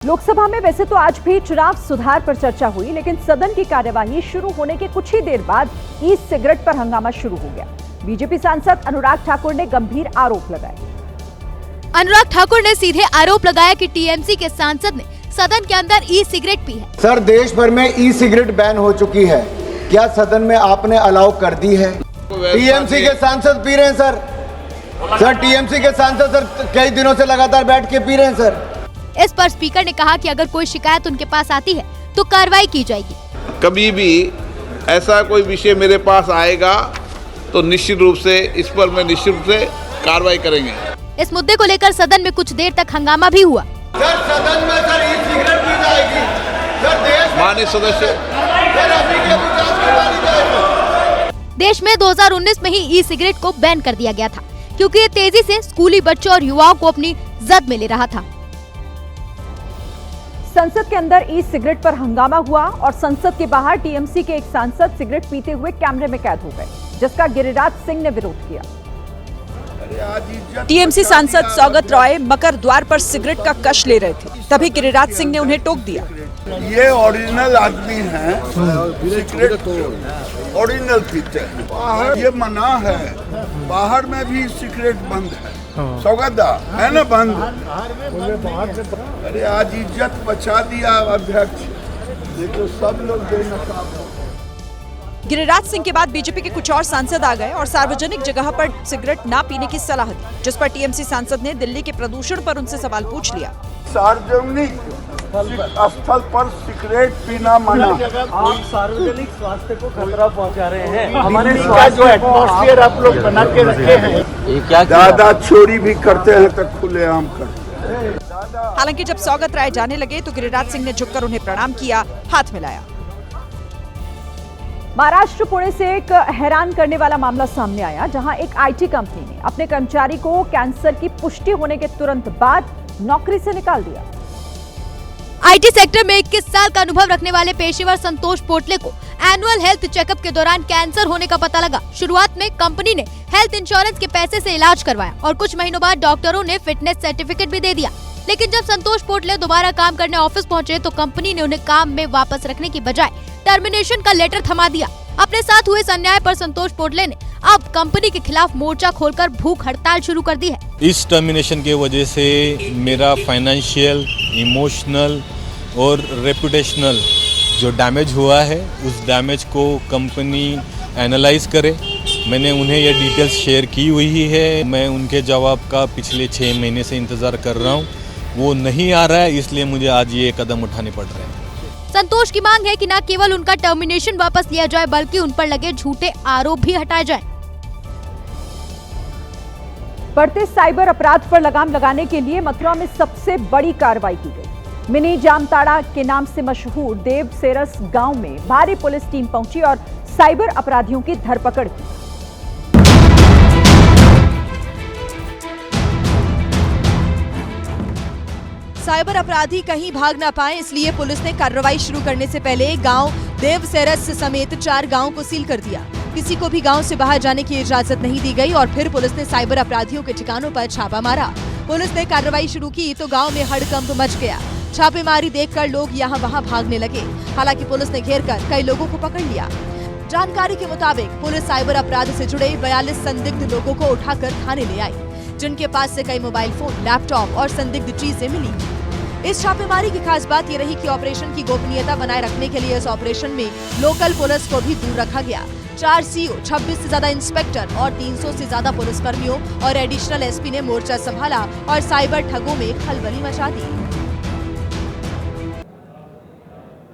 लोकसभा में वैसे तो आज भी चुनाव सुधार पर चर्चा हुई, लेकिन सदन की कार्यवाही शुरू होने के कुछ ही देर बाद ई सिगरेट पर हंगामा शुरू हो गया। बीजेपी सांसद अनुराग ठाकुर ने गंभीर आरोप लगाए। अनुराग ठाकुर ने सीधे आरोप लगाया कि टीएमसी के सांसद ने सदन के अंदर ई सिगरेट पी है। सर, देश भर में ई सिगरेट बैन हो चुकी है, क्या सदन में आपने अलाउ कर दी है? टीएमसी के सांसद पी रहे हैं सर टीएमसी के सांसद सर कई दिनों से लगातार बैठ के पी रहे हैं सर। इस पर स्पीकर ने कहा कि अगर कोई शिकायत उनके पास आती है तो कार्रवाई की जाएगी। कभी भी ऐसा कोई विषय मेरे पास आएगा तो निश्चित रूप से इस पर मैं निश्चित रूप से कार्रवाई करेंगे। इस मुद्दे को लेकर सदन में कुछ देर तक हंगामा भी हुआ। सर, सदन में सर ई सिगरेट पी जाएगी सर, देश माननीय सदस्य, देश में 2019 में ही ई सिगरेट को बैन कर दिया गया था, क्योंकि ये तेजी से स्कूली बच्चों और युवाओं को अपनी जद में ले रहा था। संसद के अंदर ई सिगरेट पर हंगामा हुआ और संसद के बाहर टीएमसी के एक सांसद सिगरेट पीते हुए कैमरे में कैद हो गए, जिसका गिरिराज सिंह ने विरोध किया। टीएमसी सांसद सौगत रॉय मकर द्वार पर सिगरेट का कश ले रहे थे, तभी गिरिराज सिंह ने उन्हें टोक दिया। ये ओरिजिनल आदमी हैं, सिगरेट ओरिजिनल पीते हैं। बाहर ये मना है, बाहर में भी सिगरेट बंद है। सौगत है ना बंद। अरे आज इज्जत बचा दिया अध्यक्ष, ये तो सब लोग बेनकाब। गिरिराज सिंह के बाद बीजेपी के कुछ और सांसद आ गए और सार्वजनिक जगह पर सिगरेट ना पीने की सलाह दी, जिस पर टीएमसी सांसद ने दिल्ली के प्रदूषण पर उनसे सवाल पूछ लिया। सार्वजनिक स्थल पर सिगरेट पीना मना। आप सार्वजनिक स्वास्थ्य को खतरा पहुंचा रहे हैं। हमारे स्वास्थ्य जो एटमॉस्फेयर आप लोग बना के रखे हैं, दादा चोरी भी करते हैं तो खुलेआम करते हैं। हालांकि जब सौगत राय जाने लगे तो गिरिराज सिंह ने झुककर उन्हें प्रणाम किया, हाथ मिलाया। महाराष्ट्र पुणे से एक हैरान करने वाला मामला सामने आया, जहां एक आईटी कंपनी ने अपने कर्मचारी को कैंसर की पुष्टि होने के तुरंत बाद नौकरी से निकाल दिया। आईटी सेक्टर में 21 साल का अनुभव रखने वाले पेशेवर संतोष पोटले को एनुअल हेल्थ चेकअप के दौरान कैंसर होने का पता लगा। शुरुआत में कंपनी ने हेल्थ इंश्योरेंस के पैसे से इलाज करवाया और कुछ महीनों बाद डॉक्टरों ने फिटनेस सर्टिफिकेट भी दे दिया। लेकिन जब संतोष पोटले दोबारा काम करने ऑफिस पहुंचे तो कंपनी ने उन्हें काम में वापस रखने की बजाय टर्मिनेशन का लेटर थमा दिया। अपने साथ हुए इस अन्याय पर संतोष पोटले ने अब कंपनी के खिलाफ मोर्चा खोलकर भूख हड़ताल शुरू कर दी है। इस टर्मिनेशन के वजह से मेरा फाइनेंशियल, इमोशनल और रेपुटेशनल जो डैमेज हुआ है, उस डैमेज को कंपनी एनालाइज करे। मैंने उन्हें ये डिटेल्स शेयर की हुई है। मैं उनके जवाब का पिछले 6 महीने से इंतजार कर रहा हूँ, वो नहीं आ रहा है, इसलिए मुझे आज ये कदम उठाने पड़ रहे हैं। संतोष की मांग है कि न केवल उनका टर्मिनेशन वापस लिया जाए, बल्कि उन पर लगे झूठे आरोप भी हटाए जाएं। बढ़ते साइबर अपराध पर लगाम लगाने के लिए मथुरा में सबसे बड़ी कार्रवाई की गई। मिनी जामताड़ा के नाम से मशहूर देवसेरस गांव में भारी पुलिस टीम पहुंची और साइबर अपराधियों की धरपकड़ की। साइबर अपराधी कहीं भाग ना पाए, इसलिए पुलिस ने कार्रवाई शुरू करने से पहले गांव देवसेरस समेत 4 गांवों को सील कर दिया। किसी को भी गांव से बाहर जाने की इजाजत नहीं दी गई और फिर पुलिस ने साइबर अपराधियों के ठिकानों पर छापा मारा। पुलिस ने कार्रवाई शुरू की तो गांव में हड़कंप मच गया। छापेमारी देखकर लोग यहाँ वहाँ भागने लगे। हालांकि पुलिस ने घेर कर कई लोगों को पकड़ लिया। जानकारी के मुताबिक पुलिस साइबर अपराध से जुड़े 42 संदिग्ध लोगों को उठाकर थाने ले आई, जिनके पास से कई मोबाइल फोन, लैपटॉप और संदिग्ध चीजें मिली। इस छापेमारी की खास बात ये रही कि ऑपरेशन की गोपनीयता बनाए रखने के लिए इस ऑपरेशन में लोकल पुलिस को भी दूर रखा गया। 4 सीओ, 26 से ज्यादा इंस्पेक्टर और 300 से ज्यादा पुलिस कर्मियों और एडिशनल एसपी ने मोर्चा संभाला और साइबर ठगों में खलबली मचा दी।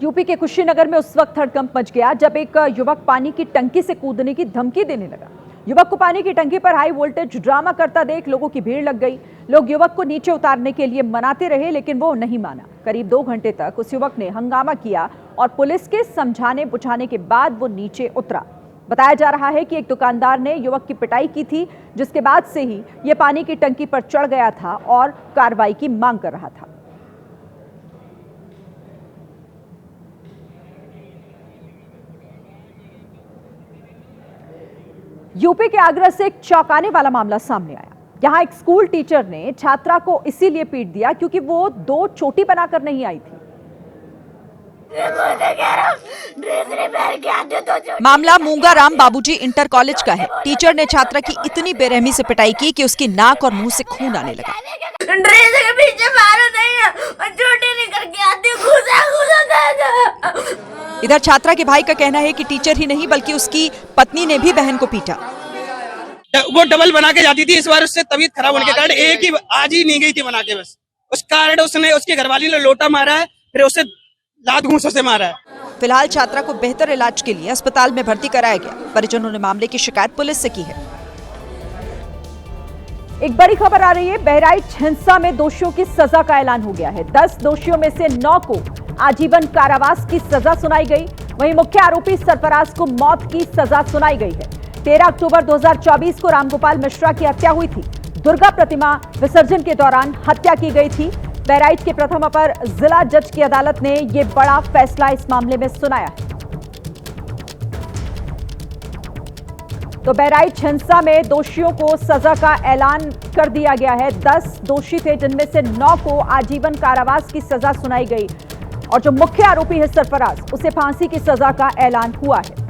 यूपी के कुशीनगर में उस वक्त हड़कंप मच गया जब एक युवक पानी की टंकी से कूदने की धमकी देने लगा। युवक को पानी की टंकी पर हाई वोल्टेज ड्रामा करता देख लोगों की भीड़ लग गई। लोग युवक को नीचे उतारने के लिए मनाते रहे, लेकिन वो नहीं माना। करीब 2 घंटे तक उस युवक ने हंगामा किया और पुलिस के समझाने बुझाने के बाद वो नीचे उतरा। बताया जा रहा है कि एक दुकानदार ने युवक की पिटाई की थी, जिसके बाद से ही ये पानी की टंकी पर चढ़ गया था और कार्रवाई की मांग कर रहा था। यूपी के आगरा से एक चौंकाने वाला मामला सामने आया। यहाँ एक स्कूल टीचर ने छात्रा को इसीलिए पीट दिया क्योंकि वो 2 चोटी बनाकर नहीं आई थी। मामला मूंगाराम बाबूजी इंटर कॉलेज का है। टीचर ने छात्रा की इतनी बेरहमी से पिटाई की कि उसकी नाक और मुंह से खून आने लगा। ड्रेस के पीछे मारो नहीं है और चोटी नहीं करके आती इधर छात्रा के भाई का कहना है कि टीचर ही नहीं बल्कि उसकी पत्नी ने भी बहन को पीटा। वो डबल बना के जाती थी, इस बार उससे तबीयत खराब होने के कारण एक ही आज ही नहीं गई थी बना के, बस उस कारण उसने उसकी घरवाली ने लोटा मारा है, फिर उसे लात घूंसों से मारा है। फिलहाल छात्रा को बेहतर इलाज के लिए अस्पताल में भर्ती कराया गया। परिजनों ने मामले की शिकायत पुलिस से की है। एक बड़ी खबर आ रही है। बहराइच हिंसा में दोषियों की सजा का ऐलान हो गया है। 10 दोषियों में से 9 को आजीवन कारावास की सजा सुनाई गई। वहीं मुख्य आरोपी सरफराज को मौत की सजा सुनाई गई है। 13 अक्टूबर 2024 को रामगोपाल मिश्रा की हत्या हुई थी। दुर्गा प्रतिमा विसर्जन के दौरान हत्या की गई थी। बहराइच के प्रथम अपर जिला जज की अदालत ने यह बड़ा फैसला इस मामले में सुनाया है। तो बहराइच हिंसा में दोषियों को सजा का ऐलान कर दिया गया है। 10 दोषी थे जिनमें से 9 को आजीवन कारावास की सजा सुनाई गई और जो मुख्य आरोपी है सरफराज, उसे फांसी की सजा का ऐलान हुआ है।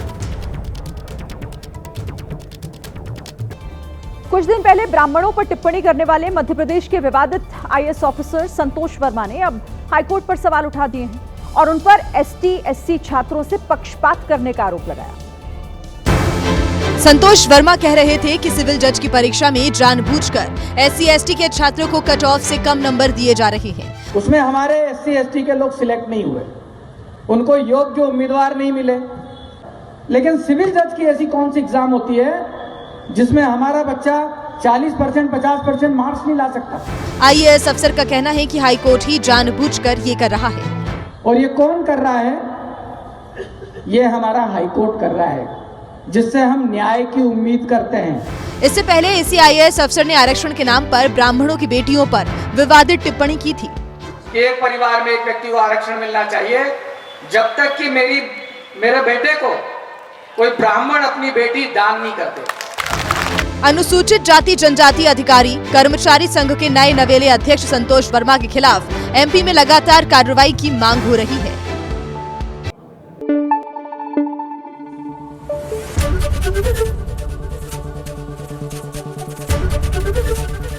कुछ दिन पहले ब्राह्मणों पर टिप्पणी करने वाले मध्य प्रदेश के विवादित आईएएस ऑफिसर संतोष वर्मा ने अब हाईकोर्ट पर सवाल उठा दिए हैं और उन पर एसटी/एससी छात्रों से पक्षपात करने का आरोप लगाया। संतोष वर्मा कह रहे थे कि सिविल जज की परीक्षा में जानबूझकर SC/ST के छात्रों को कट ऑफ से कम नंबर दिए जा रहे हैं। उसमें हमारे SC/ST के लोग सिलेक्ट नहीं हुए, उनको योग्य उम्मीदवार नहीं मिले। लेकिन सिविल जज की ऐसी कौन सी एग्जाम होती है जिसमें हमारा बच्चा 40%, 50% मार्क्स नहीं ला सकता। IAS अफसर का कहना है कि हाईकोर्ट ही जानबूझकर ये कर रहा है। और ये कौन कर रहा है? ये हमारा हाईकोर्ट कर रहा है, जिससे हम न्याय की उम्मीद करते हैं। इससे पहले इसी IAS अफसर ने आरक्षण के नाम पर ब्राह्मणों की बेटियों पर विवादित टिप्पणी की थी। एक परिवार में एक व्यक्ति को आरक्षण मिलना चाहिए, जब तक कि मेरे बेटे को कोई ब्राह्मण अपनी बेटी दान नहीं करते। अनुसूचित जाति जनजाति अधिकारी कर्मचारी संघ के नए नवेले अध्यक्ष संतोष वर्मा के खिलाफ MP में लगातार कार्रवाई की मांग हो रही है।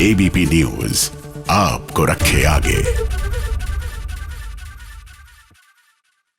ABP न्यूज आपको रखे आगे।